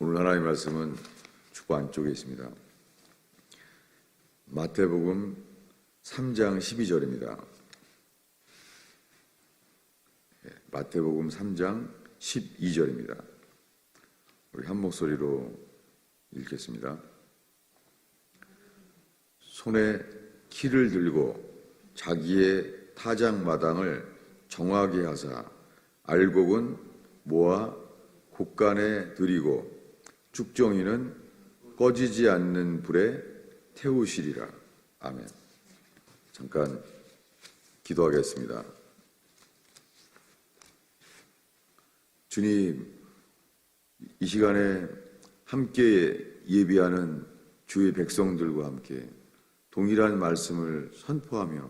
오늘 하나님의 말씀은 주보 안쪽에 있습니다. 마태복음 3장 12절입니다. 마태복음 3장 12절입니다. 우리 한 목소리로 읽겠습니다. 손에 키를 들고 자기의 타작마당을 정하게 하사 알곡은 모아 곡간에 들이고 쭉정이는 꺼지지 않는 불에 태우시리라. 아멘. 잠깐 기도하겠습니다. 주님, 이 시간에 함께 예비하는 주의 백성들과 함께 동일한 말씀을 선포하며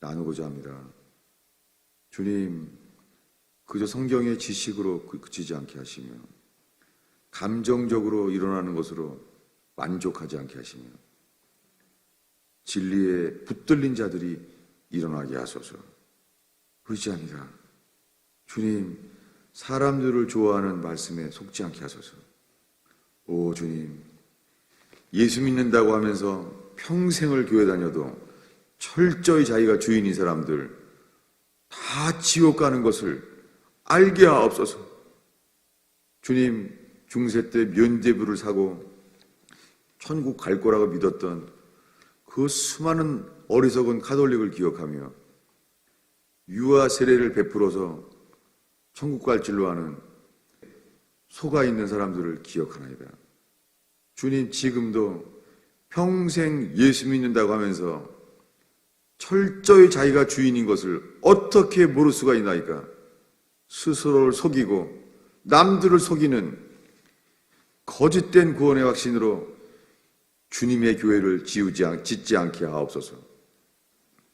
나누고자 합니다. 주님, 그저 성경의 지식으로 그치지 않게 하시며 감정적으로 일어나는 것으로 만족하지 않게 하시며 진리에 붙들린 자들이 일어나게 하소서. 의지합니다. 주님, 사람들을 좋아하는 말씀에 속지 않게 하소서. 오 주님, 예수 믿는다고 하면서 평생을 교회 다녀도 철저히 자기가 주인인 사람들 다 지옥 가는 것을 알게 하옵소서. 주님, 중세 때 면죄부를 사고 천국 갈 거라고 믿었던 그 수많은 어리석은 가톨릭을 기억하며 유아 세례를 베풀어서 천국 갈 줄로 아는 속아 있는 사람들을 기억하나이다. 주님, 지금도 평생 예수 믿는다고 하면서 철저히 자기가 주인인 것을 어떻게 모를 수가 있나이까? 스스로를 속이고 남들을 속이는 거짓된 구원의 확신으로 주님의 교회를 짓지 않게 하옵소서.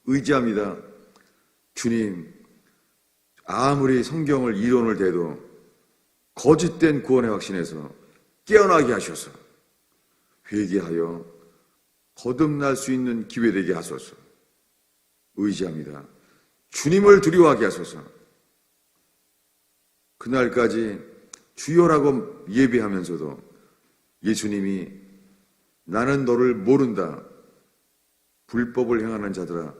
의지합니다. 주님, 아무리 성경을 이론을 대도 거짓된 구원의 확신에서 깨어나게 하셔서 회개하여 거듭날 수 있는 기회 되게 하소서. 의지합니다. 주님을 두려워하게 하소서. 그날까지 주여라고 예배하면서도 예수님이 나는 너를 모른다, 불법을 행하는 자들아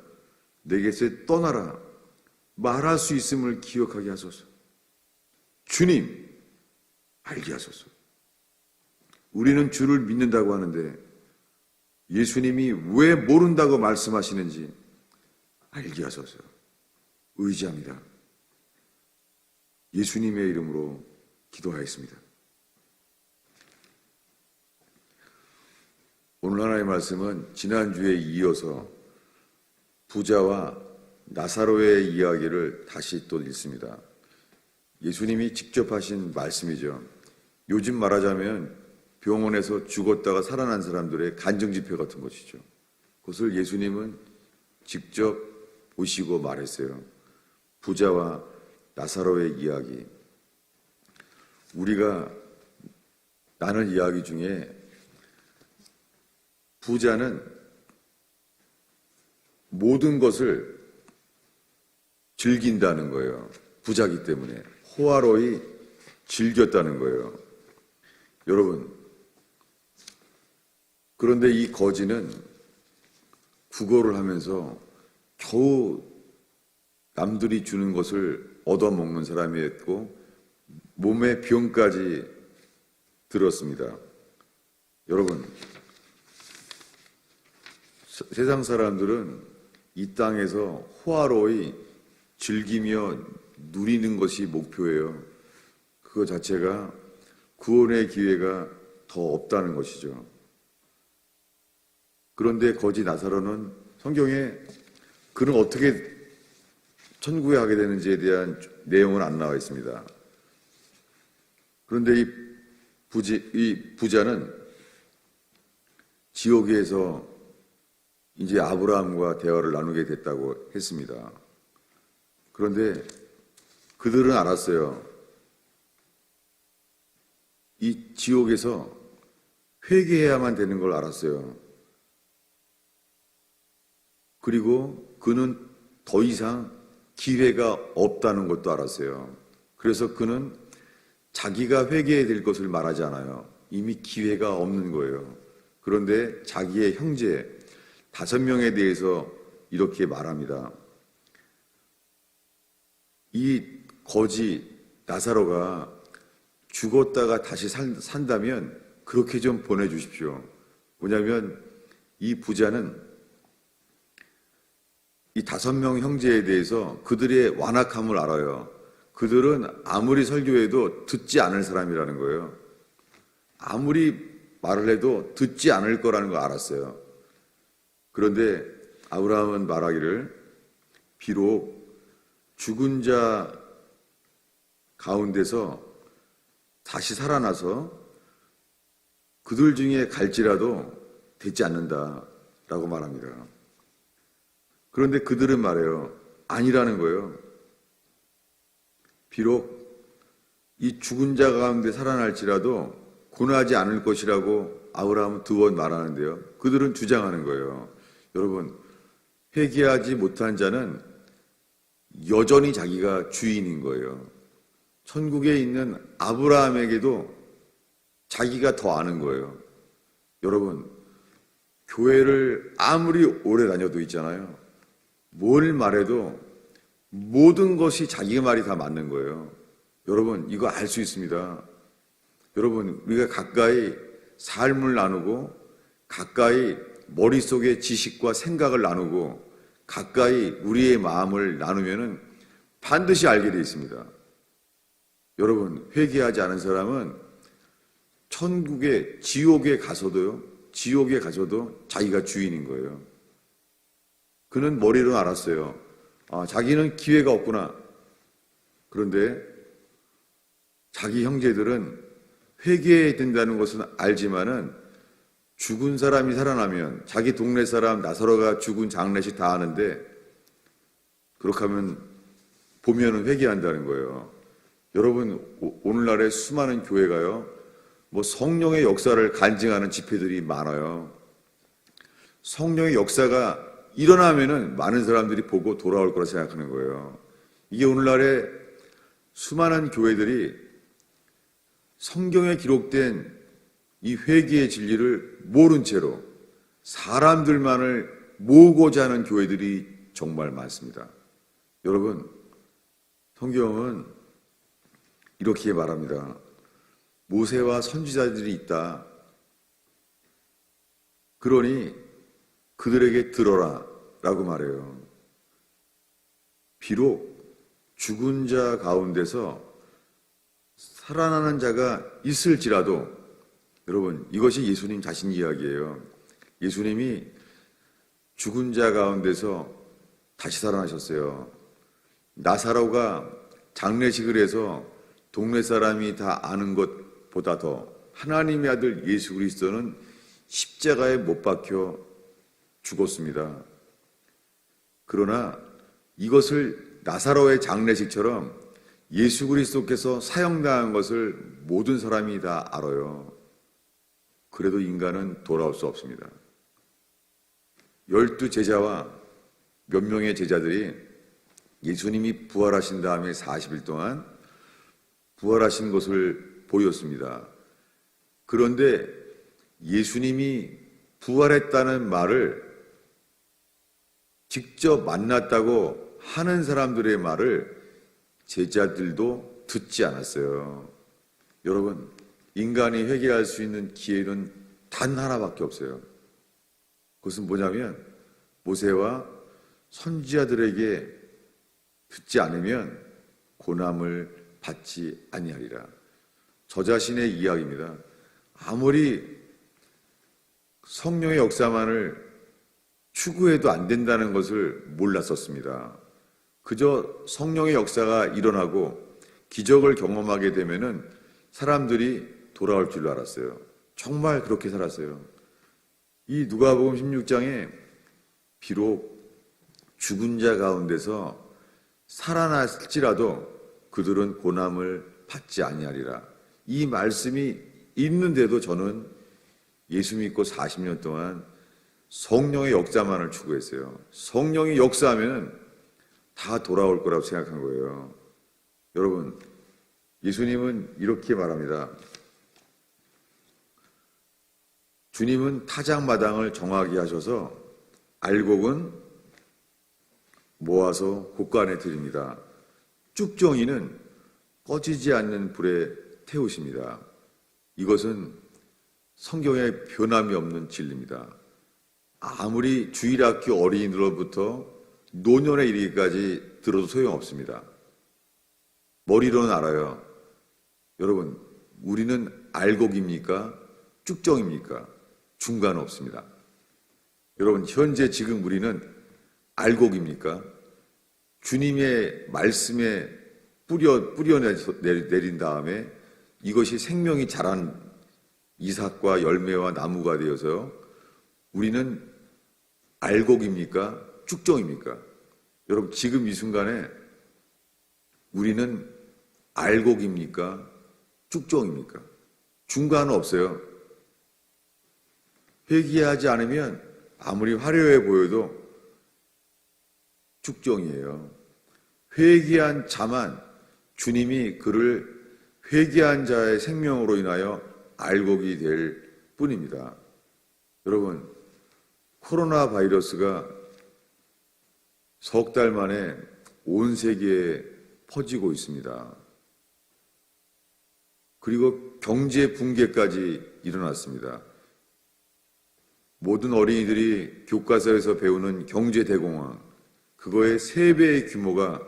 내게서 떠나라 말할 수 있음을 기억하게 하소서. 주님, 알게 하소서. 우리는 주를 믿는다고 하는데 예수님이 왜 모른다고 말씀하시는지 알게 하소서. 의지합니다. 예수님의 이름으로 기도하였습니다. 오늘 하나님의 말씀은 지난주에 이어서 부자와 나사로의 이야기를 다시 또 읽습니다. 예수님이 직접 하신 말씀이죠. 요즘 말하자면 병원에서 죽었다가 살아난 사람들의 간증집회 같은 것이죠. 그것을 예수님은 직접 보시고 말했어요. 부자와 나사로의 이야기. 우리가 나눈 이야기 중에 부자는 모든 것을 즐긴다는 거예요. 부자기 때문에 호화로이 즐겼다는 거예요. 여러분, 그런데 이 거지는 구걸을 하면서 겨우 남들이 주는 것을 얻어먹는 사람이었고 몸에 병까지 들었습니다. 여러분, 세상 사람들은 이 땅에서 호화로이 즐기며 누리는 것이 목표예요. 그거 자체가 구원의 기회가 더 없다는 것이죠. 그런데 거지 나사로는 성경에 그는 어떻게 천국에 가게 되는지에 대한 내용은 안 나와 있습니다. 그런데 이 부자는 지옥에서 이제 아브라함과 대화를 나누게 됐다고 했습니다. 그런데 그들은 알았어요. 이 지옥에서 회개해야만 되는 걸 알았어요. 그리고 그는 더 이상 기회가 없다는 것도 알았어요. 그래서 그는 자기가 회개해야 될 것을 말하지 않아요. 이미 기회가 없는 거예요. 그런데 자기의 형제 5명에 대해서 이렇게 말합니다. 이 거지 나사로가 죽었다가 다시 산다면 그렇게 좀 보내주십시오. 뭐냐면 이 부자는 이 5명 형제에 대해서 그들의 완악함을 알아요. 그들은 아무리 설교해도 듣지 않을 사람이라는 거예요. 아무리 말을 해도 듣지 않을 거라는 걸 알았어요. 그런데 아브라함은 말하기를 비록 죽은 자 가운데서 다시 살아나서 그들 중에 갈지라도 되지 않는다라고 말합니다. 그런데 그들은 말해요. 아니라는 거예요. 비록 이 죽은 자 가운데 살아날지라도 고난하지 않을 것이라고 아브라함은 2번 말하는데요. 그들은 주장하는 거예요. 여러분, 회개하지 못한 자는 여전히 자기가 주인인 거예요. 천국에 있는 아브라함에게도 자기가 더 아는 거예요. 여러분, 교회를 아무리 오래 다녀도 있잖아요. 뭘 말해도 모든 것이 자기 말이 다 맞는 거예요. 여러분, 이거 알 수 있습니다. 여러분, 우리가 가까이 삶을 나누고 가까이 머릿속에 지식과 생각을 나누고 가까이 우리의 마음을 나누면은 반드시 알게 되어 있습니다. 여러분, 회개하지 않은 사람은 천국에, 지옥에 가서도 자기가 주인인 거예요. 그는 머리로 알았어요. 아, 자기는 기회가 없구나. 그런데 자기 형제들은 회개해야 된다는 것은 알지만은 죽은 사람이 살아나면 자기 동네 사람 나사로가 죽은 장례식 다 하는데 그렇게 하면 보면은 회개한다는 거예요. 여러분, 오늘날에 수많은 교회가요, 뭐 성령의 역사를 간증하는 집회들이 많아요. 성령의 역사가 일어나면은 많은 사람들이 보고 돌아올 거라 생각하는 거예요. 이게 오늘날에 수많은 교회들이 성경에 기록된 이 회개의 진리를 모른 채로 사람들만을 모으고자 하는 교회들이 정말 많습니다. 여러분, 성경은 이렇게 말합니다. 모세와 선지자들이 있다. 그러니 그들에게 들어라 라고 말해요. 비록 죽은 자 가운데서 살아나는 자가 있을지라도, 여러분, 이것이 예수님 자신 이야기예요. 예수님이 죽은 자 가운데서 다시 살아나셨어요. 나사로가 장례식을 해서 동네 사람이 다 아는 것보다 더 하나님의 아들 예수 그리스도는 십자가에 못 박혀 죽었습니다. 그러나 이것을 나사로의 장례식처럼 예수 그리스도께서 사형당한 것을 모든 사람이 다 알아요. 그래도 인간은 돌아올 수 없습니다. 12제자와 몇 명의 제자들이 예수님이 부활하신 다음에 40일 동안 부활하신 것을 보였습니다. 그런데 예수님이 부활했다는 말을 직접 만났다고 하는 사람들의 말을 제자들도 듣지 않았어요. 여러분, 인간이 회개할 수 있는 기회는 단 하나밖에 없어요. 그것은 뭐냐면 모세와 선지자들에게 듣지 않으면 고난을 받지 아니하리라. 저 자신의 이야기입니다. 아무리 성령의 역사만을 추구해도 안 된다는 것을 몰랐었습니다. 그저 성령의 역사가 일어나고 기적을 경험하게 되면은 사람들이 돌아올 줄 알았어요. 정말 그렇게 살았어요. 이 누가복음 16장에 비록 죽은 자 가운데서 살아났을지라도 그들은 고난을 받지 아니하리라. 이 말씀이 있는데도 저는 예수 믿고 40년 동안 성령의 역사만을 추구했어요. 성령이 역사하면 다 돌아올 거라고 생각한 거예요. 여러분, 예수님은 이렇게 말합니다. 주님은 타작마당을 정하게 하셔서 알곡은 모아서 곳간에 드립니다. 쭉정이는 꺼지지 않는 불에 태우십니다. 이것은 성경에 변함이 없는 진리입니다. 아무리 주일학교 어린이들로부터 노년에 이르기까지 들어도 소용없습니다. 머리로는 알아요. 여러분, 우리는 알곡입니까? 쭉정입니까? 중간 없습니다. 여러분, 현재 지금 우리는 알곡입니까? 주님의 말씀에 뿌려내린 다음에 이것이 생명이 자란 이삭과 열매와 나무가 되어서 우리는 알곡입니까? 쭉정입니까? 여러분, 지금 이 순간에 우리는 알곡입니까? 쭉정입니까? 중간은 없어요. 회개하지 않으면 아무리 화려해 보여도 쭉정이에요. 회개한 자만 주님이 그를 회개한 자의 생명으로 인하여 알곡이 될 뿐입니다. 여러분, 코로나 바이러스가 석 달 만에 온 세계에 퍼지고 있습니다. 그리고 경제 붕괴까지 일어났습니다. 모든 어린이들이 교과서에서 배우는 경제 대공황, 그거의 3배의 규모가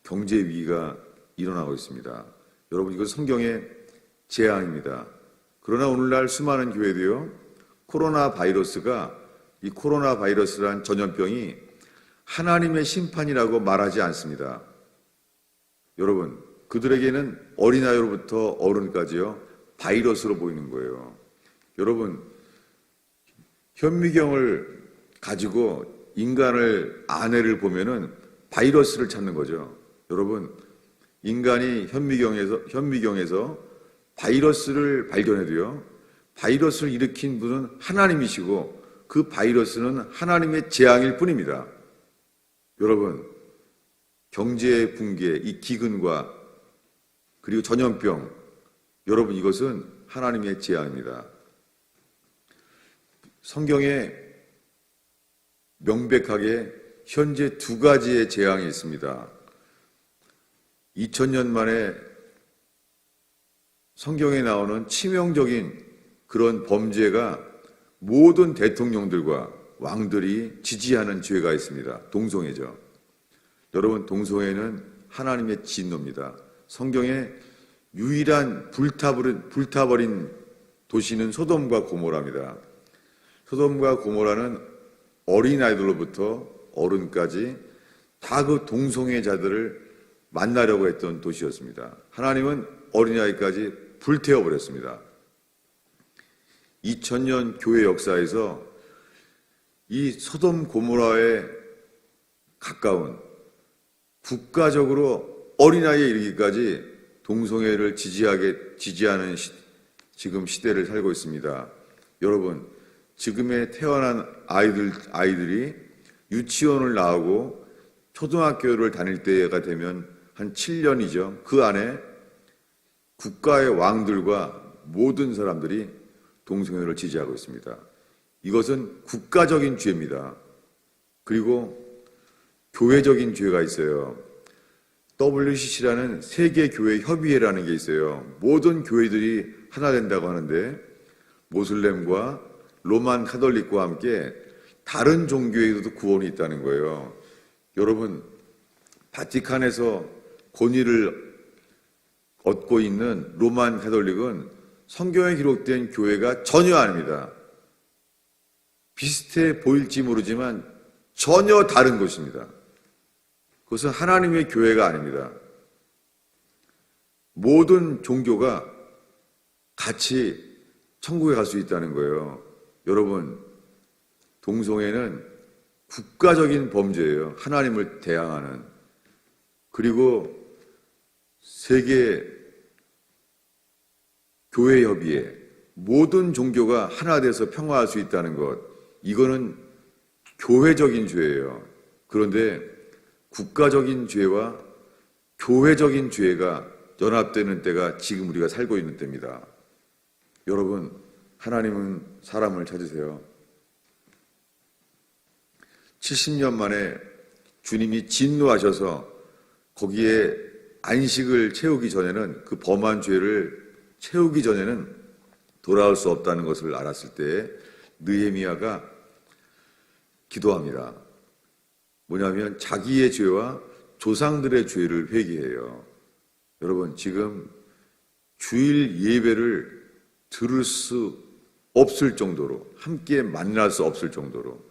경제 위기가 일어나고 있습니다. 여러분, 이건 성경의 재앙입니다. 그러나 오늘날 수많은 교회도요, 코로나 바이러스가 이 코로나 바이러스란 전염병이 하나님의 심판이라고 말하지 않습니다. 여러분, 그들에게는 어린아이로부터 어른까지요, 바이러스로 보이는 거예요. 여러분, 현미경을 가지고 인간을 아내를 보면은 바이러스를 찾는 거죠. 여러분, 인간이 현미경에서 바이러스를 발견해도요, 바이러스를 일으킨 분은 하나님이시고 그 바이러스는 하나님의 재앙일 뿐입니다. 여러분, 경제 붕괴, 이 기근과 그리고 전염병, 여러분, 이것은 하나님의 재앙입니다. 성경에 명백하게 현재 2가지의 재앙이 있습니다. 2000년 만에 성경에 나오는 치명적인 그런 범죄가 모든 대통령들과 왕들이 지지하는 죄가 있습니다. 동성애죠. 여러분, 동성애는 하나님의 진노입니다. 성경에 유일한 불타버린 도시는 소돔과 고모라입니다. 소돔과 고모라는 어린아이들로부터 어른까지 다 그 동성애자들을 만나려고 했던 도시였습니다. 하나님은 어린아이까지 불태워버렸습니다. 2000년 교회 역사에서 이 소돔 고모라에 가까운 국가적으로 어린아이에 이르기까지 동성애를 지지하는 지금 시대를 살고 있습니다. 여러분, 지금의 태어난 아이들이 유치원을 나오고 초등학교를 다닐 때가 되면 한 7년이죠. 그 안에 국가의 왕들과 모든 사람들이 동성애를 지지하고 있습니다. 이것은 국가적인 죄입니다. 그리고 교회적인 죄가 있어요. WCC라는 세계교회협의회라는 게 있어요. 모든 교회들이 하나 된다고 하는데 모슬렘과 로만 카톨릭과 함께 다른 종교에도 구원이 있다는 거예요. 여러분, 바티칸에서 권위를 얻고 있는 로만 카톨릭은 성경에 기록된 교회가 전혀 아닙니다. 비슷해 보일지 모르지만 전혀 다른 것입니다. 그것은 하나님의 교회가 아닙니다. 모든 종교가 같이 천국에 갈 수 있다는 거예요. 여러분, 동성애는 국가적인 범죄예요. 하나님을 대항하는. 그리고 세계 교회협의회, 모든 종교가 하나 돼서 평화할 수 있다는 것, 이거는 교회적인 죄예요. 그런데 국가적인 죄와 교회적인 죄가 연합되는 때가 지금 우리가 살고 있는 때입니다. 여러분, 하나님은 사람을 찾으세요. 70년 만에 주님이 진노하셔서 거기에 안식을 채우기 전에는, 그 범한 죄를 채우기 전에는 돌아올 수 없다는 것을 알았을 때 느헤미야가 기도합니다. 뭐냐면 자기의 죄와 조상들의 죄를 회개해요. 여러분, 지금 주일 예배를 들을 수 없을 정도로, 함께 만날 수 없을 정도로,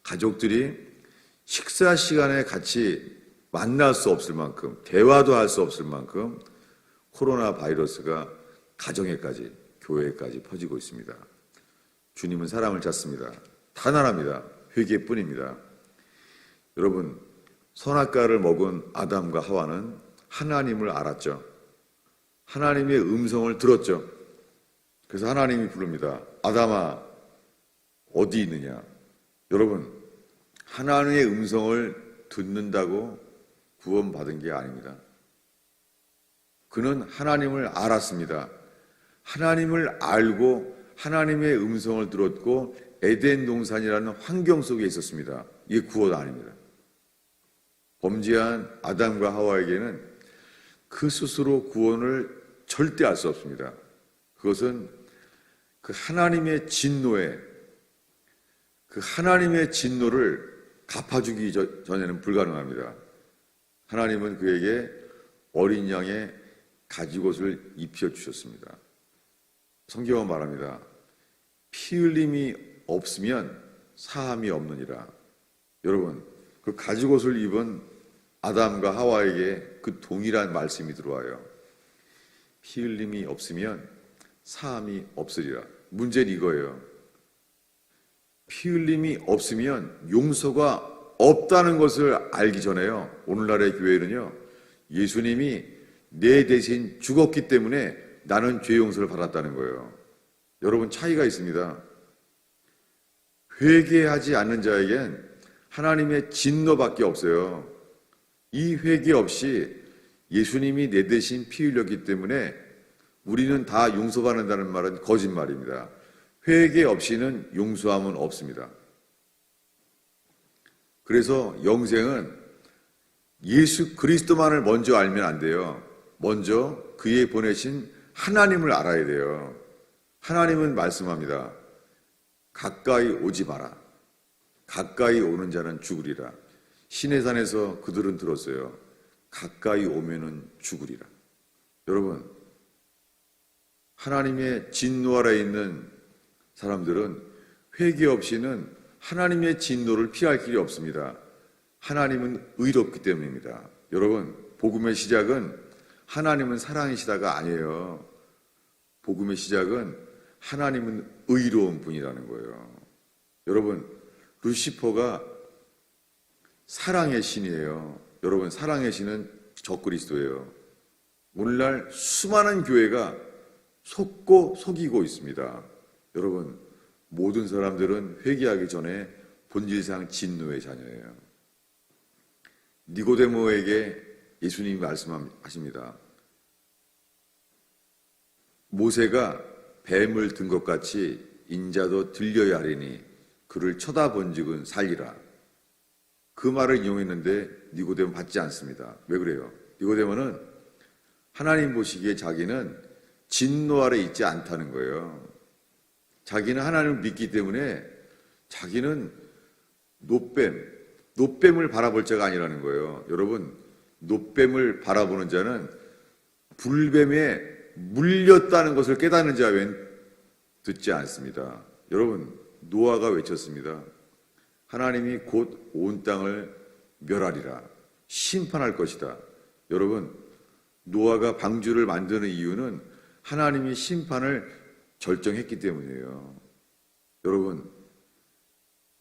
가족들이 식사 시간에 같이 만날 수 없을 만큼, 대화도 할 수 없을 만큼 코로나 바이러스가 가정에까지, 교회에까지 퍼지고 있습니다. 주님은 사람을 찾습니다. 단 하나입니다. 회개뿐입니다. 여러분, 선악과를 먹은 아담과 하와는 하나님을 알았죠. 하나님의 음성을 들었죠. 그래서 하나님이 부릅니다. 아담아, 어디 있느냐? 여러분, 하나님의 음성을 듣는다고 구원받은 게 아닙니다. 그는 하나님을 알았습니다. 하나님을 알고 하나님의 음성을 들었고 에덴 동산이라는 환경 속에 있었습니다. 이게 구원 아닙니다. 범죄한 아담과 하와에게는 그 스스로 구원을 절대 할 수 없습니다. 그것은 그 하나님의 진노에, 그 하나님의 진노를 갚아주기 전에는 불가능합니다. 하나님은 그에게 어린 양의 가죽옷을 입혀주셨습니다. 성경은 말합니다. 피 흘림이 없으면 사함이 없느니라. 여러분, 그 가죽옷을 입은 아담과 하와에게 그 동일한 말씀이 들어와요. 피 흘림이 없으면 사함이 없으리라. 문제는 이거예요. 피 흘림이 없으면 용서가 없다는 것을 알기 전에요, 오늘날의 교회는요, 예수님이 내 대신 죽었기 때문에 나는 죄 용서를 받았다는 거예요. 여러분, 차이가 있습니다. 회개하지 않는 자에겐 하나님의 진노밖에 없어요. 이 회개 없이 예수님이 내 대신 피 흘렸기 때문에 우리는 다 용서받는다는 말은 거짓말입니다. 회개 없이는 용서함은 없습니다. 그래서 영생은 예수 그리스도만을 먼저 알면 안 돼요. 먼저 그의 보내신 하나님을 알아야 돼요. 하나님은 말씀합니다. 가까이 오지 마라. 가까이 오는 자는 죽으리라. 시내산에서 그들은 들었어요. 가까이 오면은 죽으리라. 여러분, 하나님의 진노 아래에 있는 사람들은 회개 없이는 하나님의 진노를 피할 길이 없습니다. 하나님은 의롭기 때문입니다. 여러분, 복음의 시작은 하나님은 사랑이시다가 아니에요. 복음의 시작은 하나님은 의로운 분이라는 거예요. 여러분, 루시퍼가 사랑의 신이에요. 여러분, 사랑의 신은 적그리스도예요. 오늘날 수많은 교회가 속고 속이고 있습니다. 여러분, 모든 사람들은 회개하기 전에 본질상 진노의 자녀예요. 니고데모에게 예수님이 말씀하십니다. 모세가 뱀을 든 것 같이 인자도 들려야 하리니 그를 쳐다본 적은 살리라. 그 말을 이용했는데 니고데모 받지 않습니다. 왜 그래요? 니고데모는 하나님 보시기에 자기는 진노 아래 있지 않다는 거예요. 자기는 하나님을 믿기 때문에 자기는 노뱀을 바라볼 자가 아니라는 거예요. 여러분, 노뱀을 바라보는 자는 불뱀에 물렸다는 것을 깨닫는 자 외엔 듣지 않습니다. 여러분, 노아가 외쳤습니다. 하나님이 곧 온 땅을 멸하리라. 심판할 것이다. 여러분, 노아가 방주를 만드는 이유는 하나님이 심판을 결정했기 때문이에요. 여러분,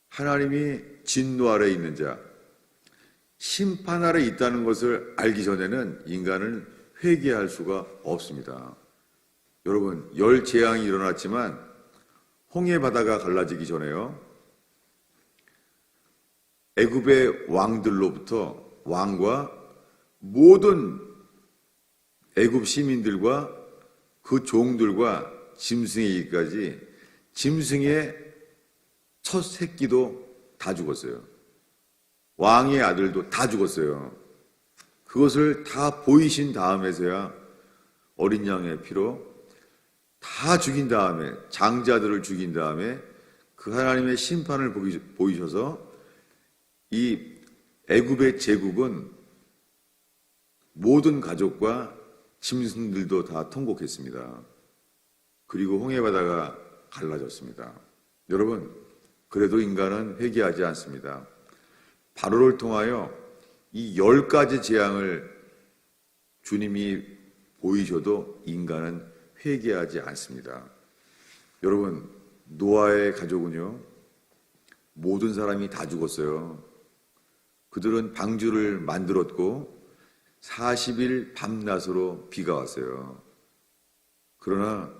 하나님이 진노 아래에 있는 자, 심판 아래에 있다는 것을 알기 전에는 인간은 회개할 수가 없습니다. 여러분, 열 재앙이 일어났지만 홍해 바다가 갈라지기 전에요, 애굽의 왕들로부터 왕과 모든 애굽 시민들과 그 종들과 짐승에게까지 짐승의 첫 새끼도 다 죽었어요. 왕의 아들도 다 죽었어요. 그것을 다 보이신 다음에서야 어린 양의 피로 다 죽인 다음에, 장자들을 죽인 다음에 그 하나님의 심판을 보이셔서 이 애굽의 제국은 모든 가족과 짐승들도 다 통곡했습니다. 그리고 홍해바다가 갈라졌습니다. 여러분, 그래도 인간은 회개하지 않습니다. 바로를 통하여 이 10가지 재앙을 주님이 보이셔도 인간은 회개하지 않습니다. 여러분, 노아의 가족은요, 모든 사람이 다 죽었어요. 그들은 방주를 만들었고 40일 밤낮으로 비가 왔어요. 그러나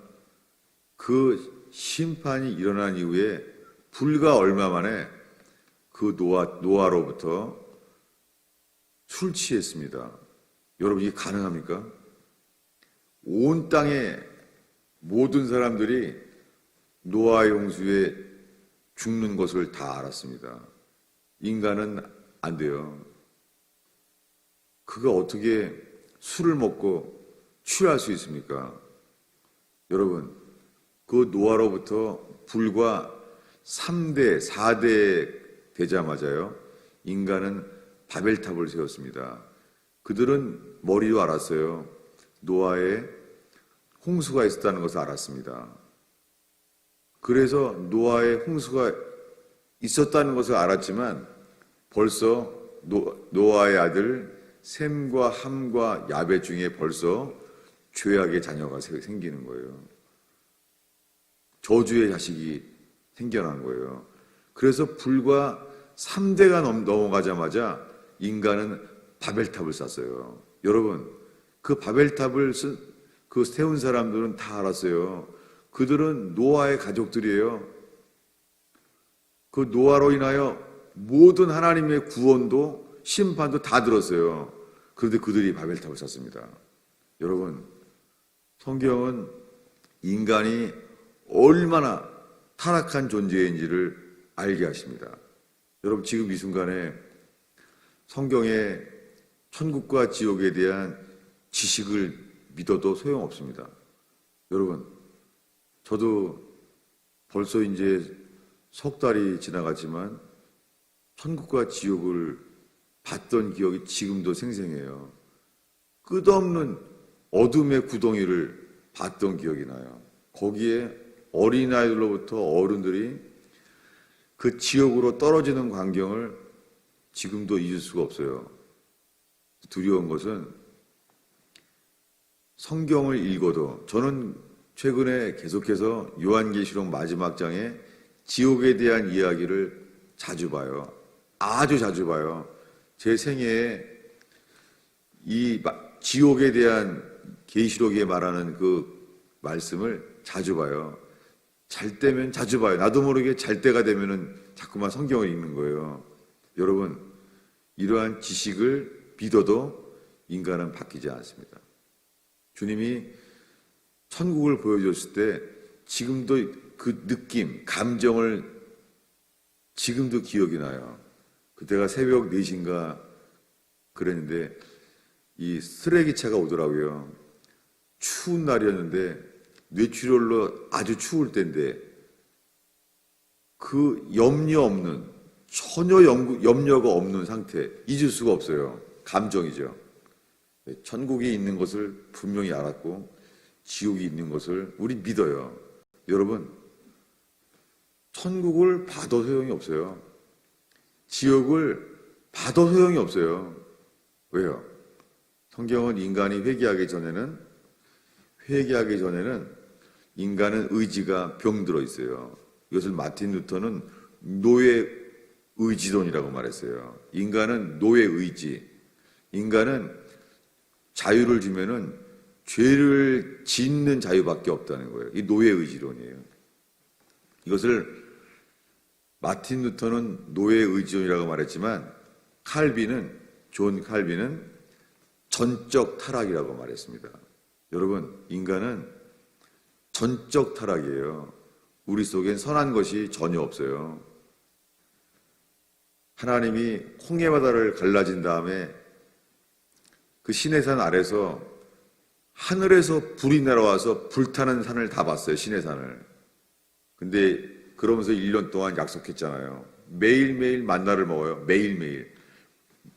그 심판이 일어난 이후에 불과 얼마 만에 그 노아로부터 술 취했습니다. 여러분, 이게 가능합니까? 온 땅의 모든 사람들이 노아의 홍수에 죽는 것을 다 알았습니다. 인간은 안 돼요. 그가 어떻게 술을 먹고 취할 수 있습니까? 여러분, 그 노아로부터 불과 3대, 4대 되자마자요, 인간은 바벨탑을 세웠습니다. 그들은 머리로 알았어요. 노아에 홍수가 있었다는 것을 알았습니다. 그래서 노아에 홍수가 있었다는 것을 알았지만 벌써 노아의 아들 셈과 함과 야벳 중에 벌써 죄악의 자녀가 생기는 거예요. 저주의 자식이 생겨난 거예요. 그래서 불과 3대가 넘어가자마자 인간은 바벨탑을 쌌어요. 여러분, 그 바벨탑을 그 세운 사람들은 다 알았어요. 그들은 노아의 가족들이에요. 그 노아로 인하여 모든 하나님의 구원도 심판도 다 들었어요. 그런데 그들이 바벨탑을 쌌습니다. 여러분, 성경은 인간이 얼마나 타락한 존재인지를 알게 하십니다. 여러분, 지금 이 순간에 성경에 천국과 지옥에 대한 지식을 믿어도 소용없습니다. 여러분, 저도 벌써 이제 석 달이 지나갔지만 천국과 지옥을 봤던 기억이 지금도 생생해요. 끝없는 어둠의 구덩이를 봤던 기억이 나요. 거기에 어린아이들로부터 어른들이 그 지옥으로 떨어지는 광경을 지금도 잊을 수가 없어요. 두려운 것은 성경을 읽어도, 저는 최근에 계속해서 요한계시록 마지막 장에 지옥에 대한 이야기를 자주 봐요. 아주 자주 봐요. 제 생애에 이 지옥에 대한 계시록에 말하는 그 말씀을 자주 봐요. 잘 때면 자주 봐요. 나도 모르게 잘 때가 되면은 자꾸만 성경을 읽는 거예요. 여러분, 이러한 지식을 믿어도 인간은 바뀌지 않습니다. 주님이 천국을 보여줬을 때 지금도 그 느낌, 감정을 지금도 기억이 나요. 그때가 새벽 4시인가 그랬는데 이 쓰레기차가 오더라고요. 추운 날이었는데 뇌출혈로 아주 추울 때인데 그 염려 없는, 전혀 염려가 없는 상태, 잊을 수가 없어요. 감정이죠. 천국이 있는 것을 분명히 알았고 지옥이 있는 것을 우리 믿어요. 여러분, 천국을 봐도 소용이 없어요. 지옥을 봐도 소용이 없어요. 왜요? 성경은 인간이 회개하기 전에는 인간은 의지가 병들어 있어요. 이것을 마틴 루터는 노예 의지론이라고 말했어요. 인간은 노예 의지. 인간은 자유를 주면은 죄를 짓는 자유밖에 없다는 거예요. 이 노예 의지론이에요. 이것을 마틴 루터는 노예 의지론이라고 말했지만 존 칼빈은 전적 타락이라고 말했습니다. 여러분, 인간은 전적 타락이에요. 우리 속엔 선한 것이 전혀 없어요. 하나님이 홍해바다를 갈라진 다음에 그 시내산 아래서 하늘에서 불이 날아와서 불타는 산을 다 봤어요. 시내산을. 근데 그러면서 1년 동안 약속했잖아요. 매일매일 만나를 먹어요. 매일매일.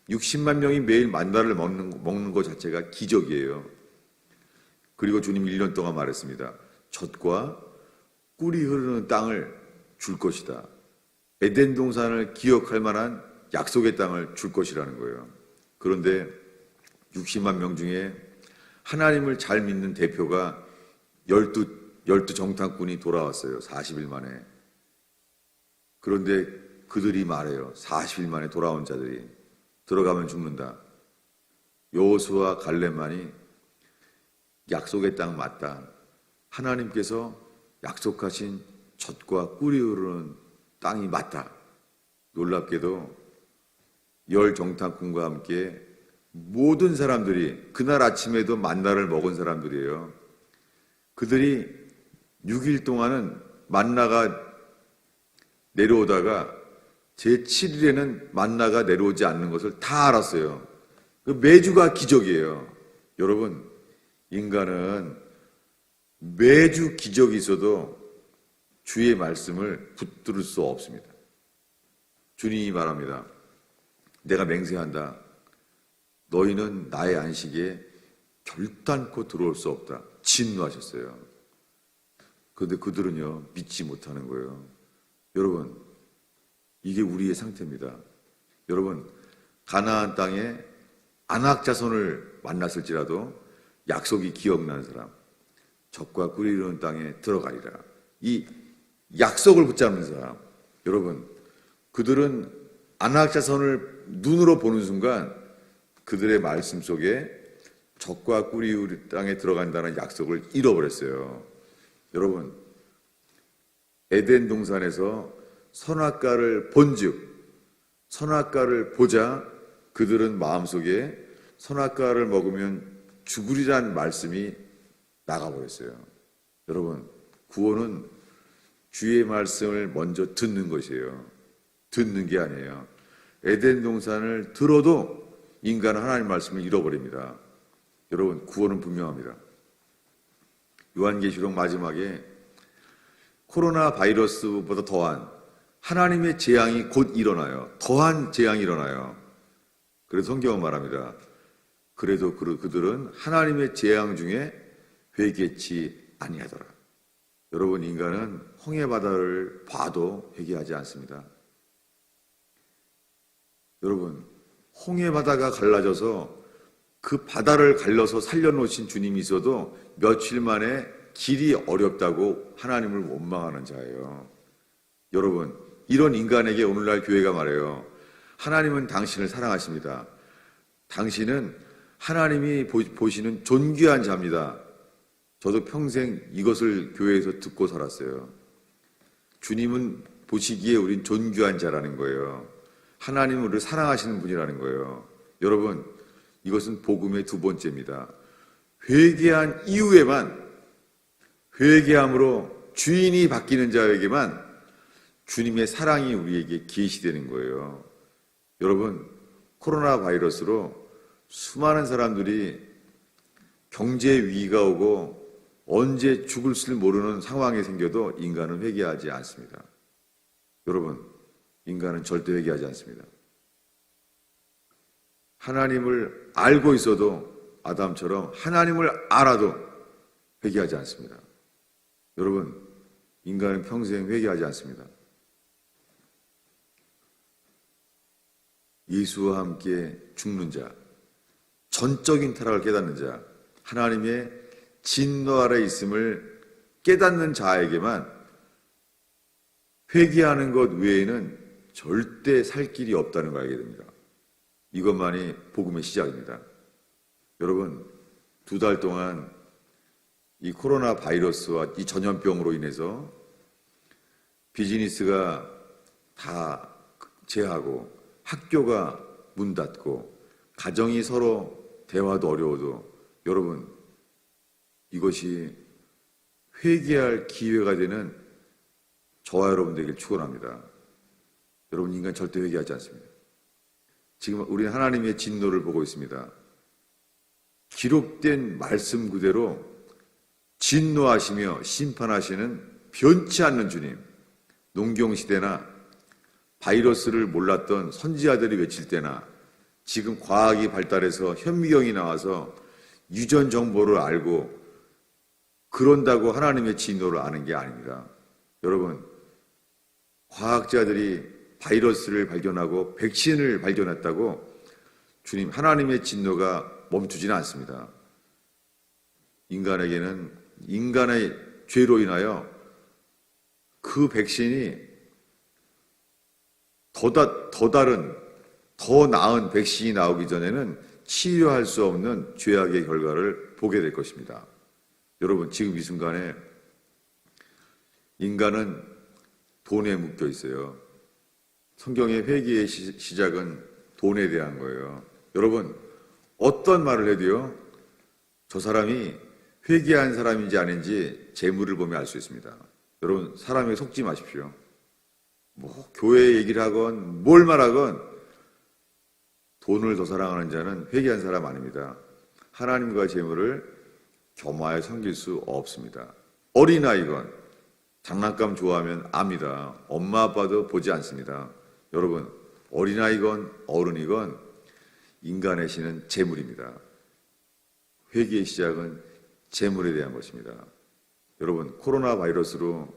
60만 명이 매일 만나를 먹는 것 자체가 기적이에요. 그리고 주님 1년 동안 말했습니다. 젖과 꿀이 흐르는 땅을 줄 것이다. 에덴 동산을 기억할 만한 약속의 땅을 줄 것이라는 거예요. 그런데 60만 명 중에 하나님을 잘 믿는 대표가 12 정탐꾼이 돌아왔어요. 40일 만에. 그런데 그들이 말해요. 40일 만에 돌아온 자들이 들어가면 죽는다. 여호수아 갈렙만이 약속의 땅 맞다. 하나님께서 약속하신 젖과 꿀이 흐르는 땅이 맞다. 놀랍게도 10 정탐꾼과 함께 모든 사람들이 그날 아침에도 만나를 먹은 사람들이에요. 그들이 6일 동안은 만나가 내려오다가 제7일에는 만나가 내려오지 않는 것을 다 알았어요. 매주가 기적이에요. 여러분, 인간은 매주 기적이 있어도 주의 말씀을 붙들을 수 없습니다. 주님이 말합니다. 내가 맹세한다. 너희는 나의 안식에 결단코 들어올 수 없다. 진노하셨어요. 그런데 그들은요, 믿지 못하는 거예요. 여러분, 이게 우리의 상태입니다. 여러분, 가나안 땅에 안악 자손을 만났을지라도 약속이 기억나는 사람, 젖과 꿀이 흐르는 땅에 들어가리라. 이 약속을 붙잡는 사람, 여러분, 그들은 안악 자손을 눈으로 보는 순간 그들의 말씀 속에 젖과 꿀이 흐르는 땅에 들어간다는 약속을 잃어버렸어요. 여러분, 에덴 동산에서 선악과를 본즉 선악과를 보자 그들은 마음속에 선악과를 먹으면 죽으리란 말씀이 나가버렸어요. 여러분, 구원은 주의 말씀을 먼저 듣는 것이에요. 듣는 게 아니에요. 에덴 동산을 들어도 인간은 하나님 말씀을 잃어버립니다. 여러분, 구원은 분명합니다. 요한계시록 마지막에 코로나 바이러스보다 더한 하나님의 재앙이 곧 일어나요. 더한 재앙이 일어나요. 그래서 성경은 말합니다. 그래도 그들은 하나님의 재앙 중에 회개치 아니하더라. 여러분, 인간은 홍해바다를 봐도 회개하지 않습니다. 여러분, 홍해바다가 갈라져서 그 바다를 갈려서 살려놓으신 주님이 있어도 며칠 만에 길이 어렵다고 하나님을 원망하는 자예요. 여러분, 이런 인간에게 오늘날 교회가 말해요. 하나님은 당신을 사랑하십니다. 당신은 하나님이 보시는 존귀한 자입니다. 저도 평생 이것을 교회에서 듣고 살았어요. 주님은 보시기에 우린 존귀한 자라는 거예요. 하나님은 우리를 사랑하시는 분이라는 거예요. 여러분, 이것은 복음의 두 번째입니다. 회개한 이후에만, 회개함으로 주인이 바뀌는 자에게만 주님의 사랑이 우리에게 계시되는 거예요. 여러분, 코로나 바이러스로 수많은 사람들이 경제 위기가 오고 언제 죽을지 모르는 상황이 생겨도 인간은 회개하지 않습니다. 여러분, 인간은 절대 회개하지 않습니다. 하나님을 알고 있어도 아담처럼 하나님을 알아도 회개하지 않습니다. 여러분, 인간은 평생 회개하지 않습니다. 예수와 함께 죽는 자, 전적인 타락을 깨닫는 자, 하나님의 진노 아래 있음을 깨닫는 자에게만 회개하는 것 외에는 절대 살 길이 없다는 걸 알게 됩니다. 이것만이 복음의 시작입니다. 여러분, 2달 동안 이 코로나 바이러스와 이 전염병으로 인해서 비즈니스가 다 제하고 학교가 문 닫고 가정이 서로 대화도 어려워도 여러분, 이것이 회개할 기회가 되는 저와 여러분 되길 축원합니다. 여러분, 인간 절대 회개하지 않습니다. 지금 우리는 하나님의 진노를 보고 있습니다. 기록된 말씀 그대로 진노하시며 심판하시는 변치 않는 주님, 농경시대나 바이러스를 몰랐던 선지자들이 외칠 때나 지금 과학이 발달해서 현미경이 나와서 유전 정보를 알고 그런다고 하나님의 진노를 아는 게 아닙니다. 여러분, 과학자들이 바이러스를 발견하고 백신을 발견했다고 주님, 하나님의 진노가 멈추지는 않습니다. 인간에게는 인간의 죄로 인하여 그 백신이 더 다른, 더 나은 백신이 나오기 전에는 치료할 수 없는 죄악의 결과를 보게 될 것입니다. 여러분, 지금 이 순간에 인간은 돈에 묶여 있어요. 성경의 회개의 시작은 돈에 대한 거예요. 여러분, 어떤 말을 해도요, 저 사람이 회개한 사람인지 아닌지 재물을 보면 알 수 있습니다. 여러분, 사람에게 속지 마십시오. 교회 얘기를 하건 뭘 말하건 돈을 더 사랑하는 자는 회개한 사람 아닙니다. 하나님과 재물을 겸하여 섬길 수 없습니다. 어린아이건 장난감 좋아하면 압니다. 엄마 아빠도 보지 않습니다. 여러분, 어린아이건 어른이건 인간의 신은 재물입니다. 회개의 시작은 재물에 대한 것입니다. 여러분, 코로나 바이러스로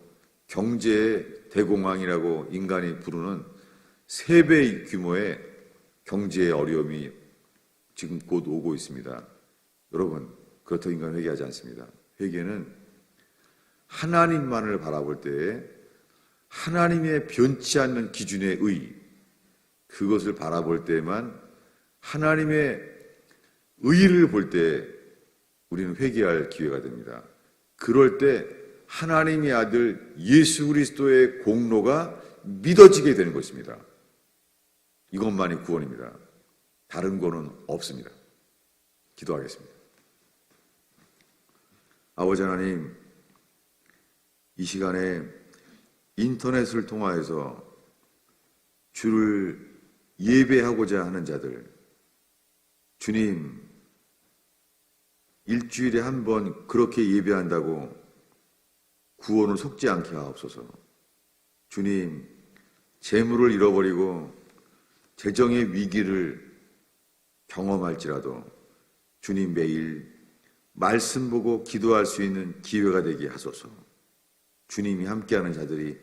경제의 대공황이라고 인간이 부르는 3배 규모의 경제의 어려움이 지금 곧 오고 있습니다. 여러분, 그렇다고 인간은 회개하지 않습니다. 회개는 하나님만을 바라볼 때에 하나님의 변치 않는 기준의 의, 그것을 바라볼 때에만 하나님의 의를 볼 때 우리는 회개할 기회가 됩니다. 그럴 때 하나님의 아들 예수 그리스도의 공로가 믿어지게 되는 것입니다. 이것만이 구원입니다. 다른 구원은 없습니다. 기도하겠습니다. 아버지 하나님, 이 시간에 인터넷을 통하여서 주를 예배하고자 하는 자들, 주님, 일주일에 한 번 그렇게 예배한다고 구원을 속지 않게 하옵소서. 주님, 재물을 잃어버리고 재정의 위기를 경험할지라도 주님, 매일 말씀 보고 기도할 수 있는 기회가 되게 하소서. 주님이 함께하는 자들이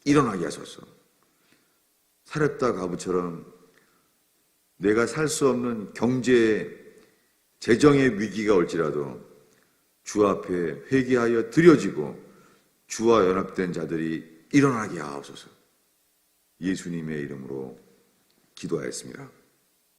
일어나게 하소서. 사렙다 가부처럼 내가 살 수 없는 경제의 재정의 위기가 올지라도 주 앞에 회개하여 드려지고 주와 연합된 자들이 일어나게 하옵소서. 예수님의 이름으로 기도하였습니다.